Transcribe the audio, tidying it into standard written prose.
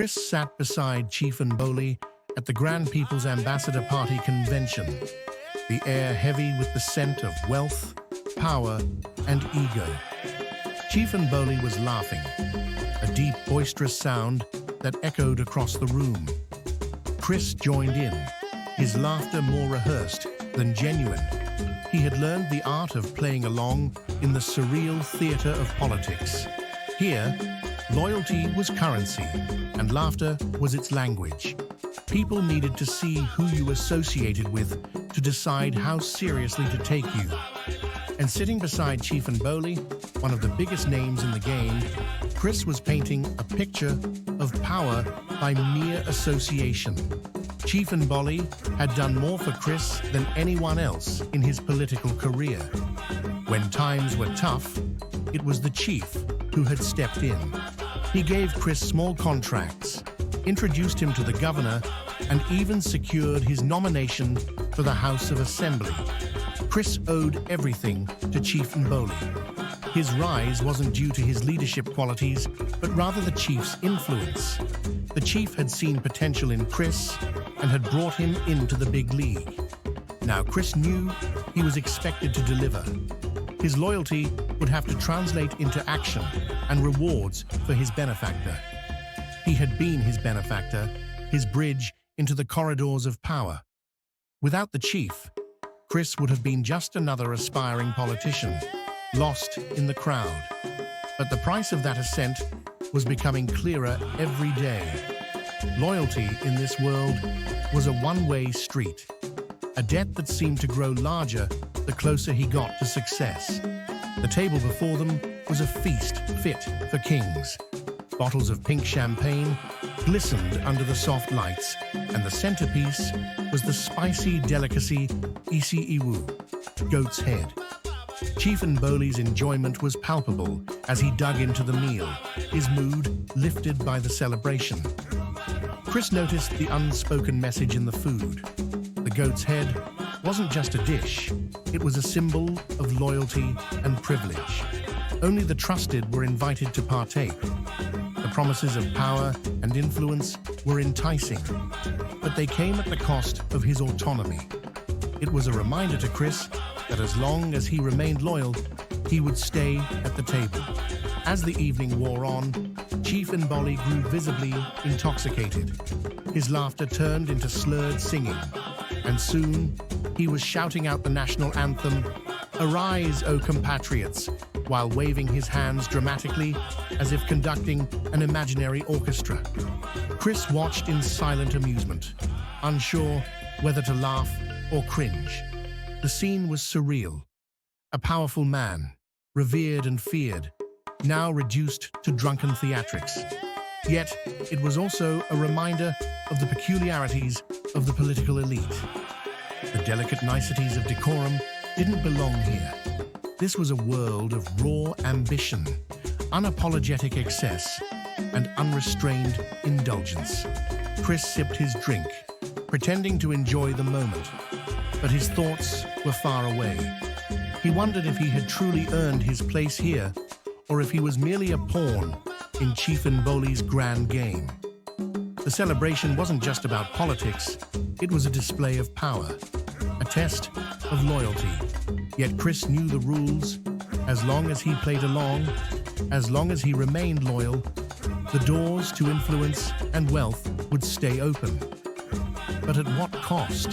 Chris sat beside Chief Nboli at the Grand People's Ambassador Party convention, the air heavy with the scent of wealth, power, and ego. Chief Nboli was laughing, a deep, boisterous sound that echoed across the room. Chris joined in, his laughter more rehearsed than genuine. He had learned the art of playing along in the surreal theater of politics. Here, loyalty was currency, and laughter was its language. People needed to see who you associated with to decide how seriously to take you. And sitting beside Chief Nboli, one of the biggest names in the game, Chris was painting a picture of power by mere association. Chief Nboli had done more for Chris than anyone else in his political career. When times were tough, it was the chief who had stepped in. He gave Chris small contracts, introduced him to the governor, and even secured his nomination for the House of Assembly. Chris owed everything to Chief Nboli. His rise wasn't due to his leadership qualities, but rather the chief's influence. The chief had seen potential in Chris and had brought him into the big league. Now Chris knew he was expected to deliver. His loyalty would have to translate into action and rewards for his benefactor. He had been his benefactor, his bridge into the corridors of power. Without the chief, Chris would have been just another aspiring politician, lost in the crowd. But the price of that ascent was becoming clearer every day. Loyalty in this world was a one-way street, a debt that seemed to grow larger the closer he got to success. The table before them was a feast fit for kings. Bottles of pink champagne glistened under the soft lights, and the centerpiece was the spicy delicacy Isi-Iwu, goat's head. Chief Nboli's enjoyment was palpable as he dug into the meal, his mood lifted by the celebration. Chris noticed the unspoken message in the food. The goat's head wasn't just a dish, it was a symbol of loyalty and privilege. Only the trusted were invited to partake. The promises of power and influence were enticing, but they came at the cost of his autonomy. It was a reminder to Chris that as long as he remained loyal, he would stay at the table. As the evening wore on, Chief Nboli grew visibly intoxicated. His laughter turned into slurred singing, and soon he was shouting out the national anthem, "Arise, O compatriots," while waving his hands dramatically as if conducting an imaginary orchestra. Chris watched in silent amusement, unsure whether to laugh or cringe. The scene was surreal. A powerful man, revered and feared, now reduced to drunken theatrics. Yet, it was also a reminder of the peculiarities of the political elite. The delicate niceties of decorum didn't belong here. This was a world of raw ambition, unapologetic excess, and unrestrained indulgence. Chris sipped his drink, pretending to enjoy the moment, but his thoughts were far away. He wondered if he had truly earned his place here, or if he was merely a pawn in Chief Nboli's grand game. The celebration wasn't just about politics, it was a display of power, a test of loyalty. Yet Chris knew the rules. As long as he played along, as long as he remained loyal, the doors to influence and wealth would stay open. But at what cost?